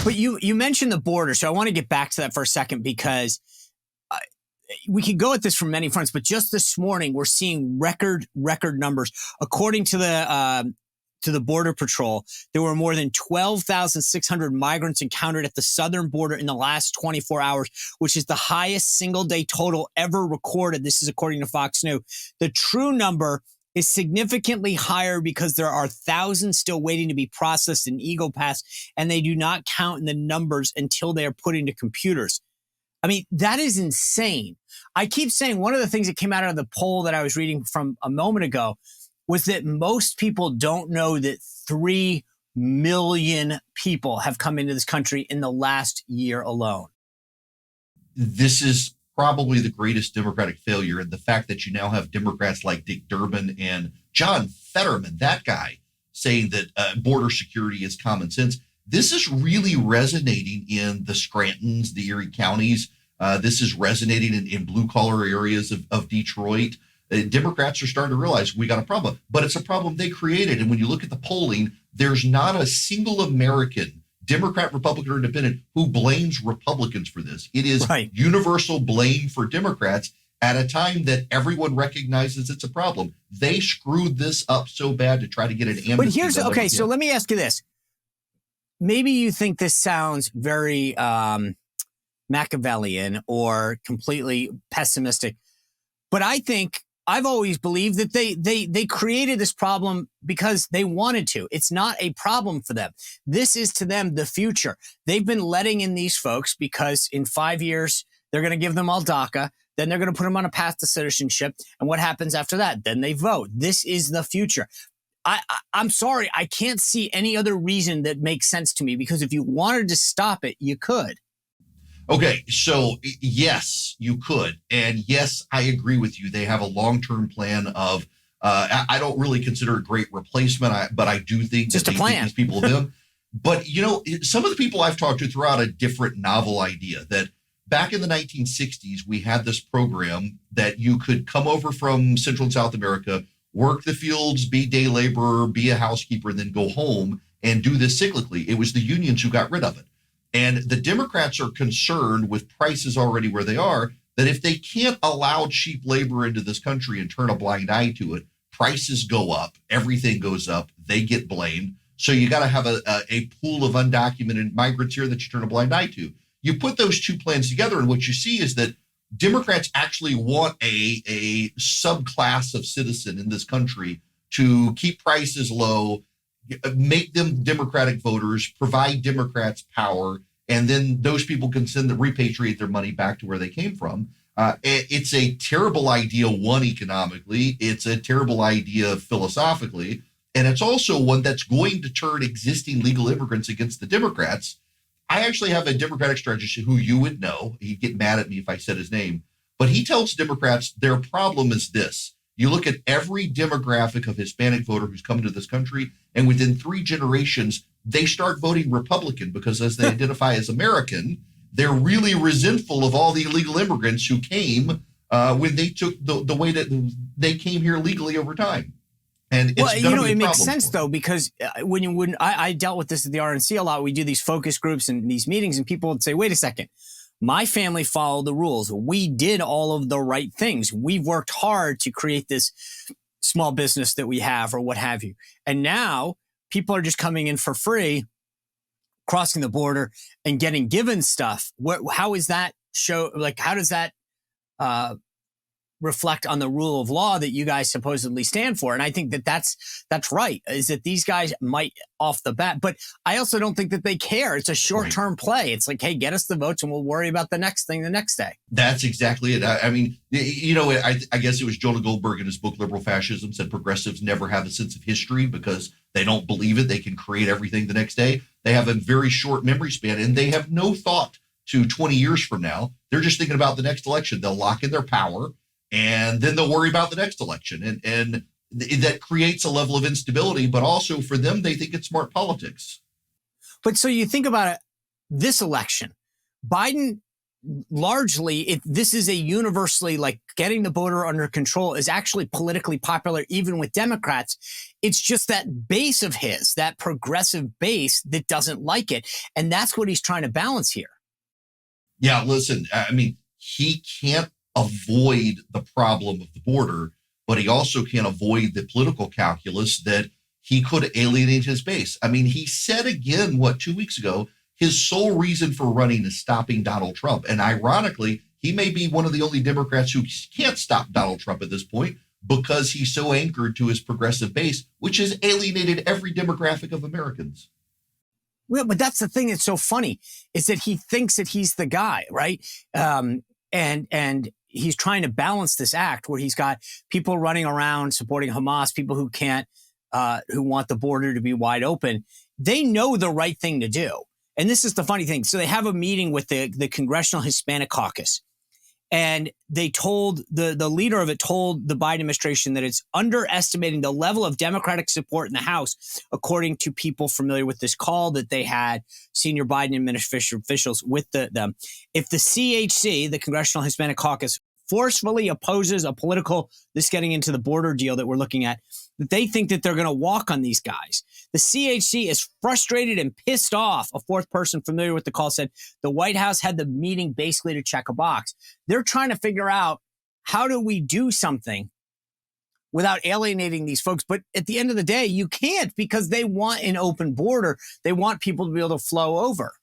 But you mentioned the border, so I want to get back to that for a second because we could go at this from many fronts. But just this morning, we're seeing record numbers. According to the Border Patrol, there were more than 12,600 migrants encountered at the southern border in the last 24 hours, which is the highest single-day total ever recorded. This is according to Fox News. The true number is significantly higher because there are thousands still waiting to be processed in Eagle Pass, and they do not count in the numbers until they are put into computers. I mean, that is insane. I keep saying one of the things that came out of the poll that I was reading from a moment ago was that most people don't know that 3 million people have come into this country in the last year alone. This is probably the greatest Democratic failure. And the fact that you now have Democrats like Dick Durbin and John Fetterman, that guy, saying that border security is common sense. This is really resonating in the Scrantons, the Erie counties. This is resonating in blue-collar areas of Detroit. Democrats are starting to realize we got a problem, but it's a problem they created. And when you look at the polling, there's not a single American, Democrat, Republican, or Independent, who blames Republicans for this. It is universal blame for Democrats at a time that everyone recognizes it's a problem. They screwed this up so bad to try to get an amnesty. But here's, okay, so let me ask you this. Maybe you think this sounds very Machiavellian or completely pessimistic, but I think I've always believed that they created this problem because they wanted to. It's not a problem for them. This is to them the future. They've been letting in these folks because in 5 years, they're going to give them all DACA. Then they're going to put them on a path to citizenship. And what happens after that? Then they vote. This is the future. I'm sorry. I can't see any other reason that makes sense to me because if you wanted to stop it, you could. Okay, so yes, you could. And yes, I agree with you. They have a long-term plan of, I don't really consider it a great replacement, but I do think just that they think these people of them. But, you know, some of the people I've talked to threw out a different novel idea that back in the 1960s, we had this program that you could come over from Central and South America, work the fields, be day laborer, be a housekeeper, and then go home and do this cyclically. It was the unions who got rid of it. And the Democrats are concerned with prices already where they are, that if they can't allow cheap labor into this country and turn a blind eye to it, prices go up, everything goes up, they get blamed. So you got to have a pool of undocumented migrants here that you turn a blind eye to. You put those two plans together, and what you see is that Democrats actually want a subclass of citizen in this country to keep prices low, make them Democratic voters, provide Democrats power, and then those people can repatriate their money back to where they came from. It's a terrible idea, one, economically. It's a terrible idea philosophically. And it's also one that's going to turn existing legal immigrants against the Democrats. I actually have a Democratic strategist who you would know. He'd get mad at me if I said his name. But he tells Democrats their problem is this. You look at every demographic of Hispanic voter who's come to this country, and within 3 generations, they start voting Republican because as they identify as American, they're really resentful of all the illegal immigrants who came when they took the way that they came here legally over time. And it's it makes sense, though, because when I dealt with this at the RNC a lot, we do these focus groups and these meetings, and people would say, wait a second. My family followed the rules. We did all of the right things. We've worked hard to create this small business that we have or what have you. And now people are just coming in for free, crossing the border and getting given stuff. How is that how does that reflect on the rule of law that you guys supposedly stand for? And I think that that's right, is that these guys might off the bat, but I also don't think that they care. It's a short-term play. It's like, hey, get us the votes and we'll worry about the next thing the next day. That's exactly it. I mean, you know, I guess it was Jonah Goldberg in his book, Liberal Fascism, said progressives never have a sense of history because they don't believe it. They can create everything the next day. They have a very short memory span and they have no thought to 20 years from now. They're just thinking about the next election. They'll lock in their power and then they'll worry about the next election. And that creates a level of instability, but also for them, they think it's smart politics. But so you think about it, this election, Biden largely, this is a universally, like, getting the border under control is actually politically popular, even with Democrats. It's just that base of his, that progressive base, that doesn't like it. And that's what he's trying to balance here. Yeah, listen, I mean, he can't avoid the problem of the border, but he also can't avoid the political calculus that he could alienate his base. I mean, he said again, 2 weeks ago, his sole reason for running is stopping Donald Trump. And ironically, he may be one of the only Democrats who can't stop Donald Trump at this point because he's so anchored to his progressive base, which has alienated every demographic of Americans. Well, but that's the thing that's so funny, is that he thinks that he's the guy, right? And he's trying to balance this act where he's got people running around supporting Hamas, people who can't, who want the border to be wide open. They know the right thing to do. And this is the funny thing. So they have a meeting with the Congressional Hispanic Caucus. And they told, the leader of it told the Biden administration that it's underestimating the level of Democratic support in the House, according to people familiar with this call that they had, senior Biden administration officials with them. If the CHC, the Congressional Hispanic Caucus, forcefully opposes a political, this getting into the border deal that we're looking at, that they think that they're going to walk on these guys. The CHC is frustrated and pissed off. A fourth person familiar with the call said the White House had the meeting basically to check a box. They're trying to figure out, how do we do something without alienating these folks? But at the end of the day, you can't, because they want an open border. They want people to be able to flow over.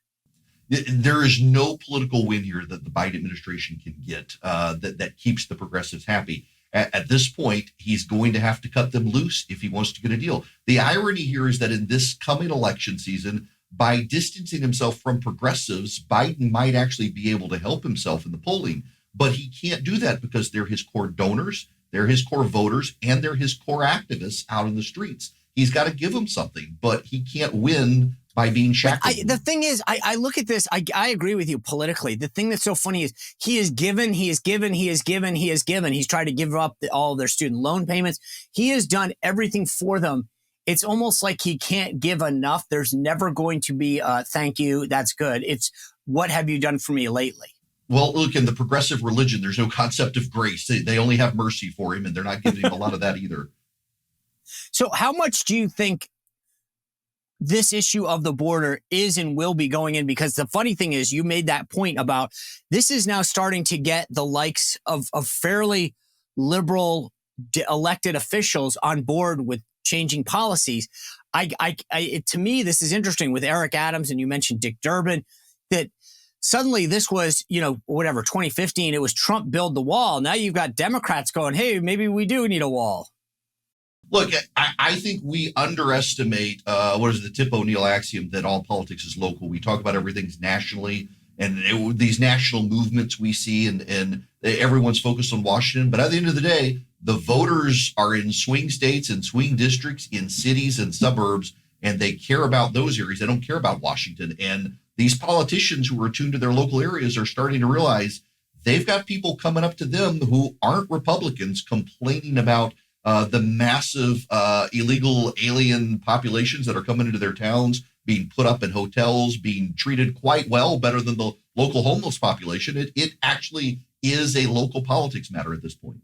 There is no political win here that the Biden administration can get that keeps the progressives happy. At this point, he's going to have to cut them loose if he wants to get a deal. The irony here is that in this coming election season, by distancing himself from progressives, Biden might actually be able to help himself in the polling. But he can't do that because they're his core donors, they're his core voters, and they're his core activists out in the streets. He's got to give them something, but he can't win by being shackled. The thing is, I look at this, I agree with you politically. The thing that's so funny is he has given. He's tried to give up all their student loan payments. He has done everything for them. It's almost like he can't give enough. There's never going to be a thank you, that's good. It's, what have you done for me lately? Well, look, in the progressive religion, there's no concept of grace. They only have mercy for him, and they're not giving him a lot of that either. So how much do you think this issue of the border is and will be going in? Because the funny thing is, you made that point about this is now starting to get the likes of fairly liberal elected officials on board with changing policies. To me, this is interesting with Eric Adams, and you mentioned Dick Durbin, that suddenly this was, 2015, it was Trump build the wall. Now you've got Democrats going, hey, maybe we do need a wall. Look, I think we underestimate, the Tip O'Neill axiom that all politics is local. We talk about everything's nationally, and these national movements we see, and everyone's focused on Washington. But at the end of the day, the voters are in swing states and swing districts, in cities and suburbs, and they care about those areas. They don't care about Washington. And these politicians who are attuned to their local areas are starting to realize they've got people coming up to them who aren't Republicans complaining about the massive illegal alien populations that are coming into their towns, being put up in hotels, being treated quite well, better than the local homeless population. It actually is a local politics matter at this point.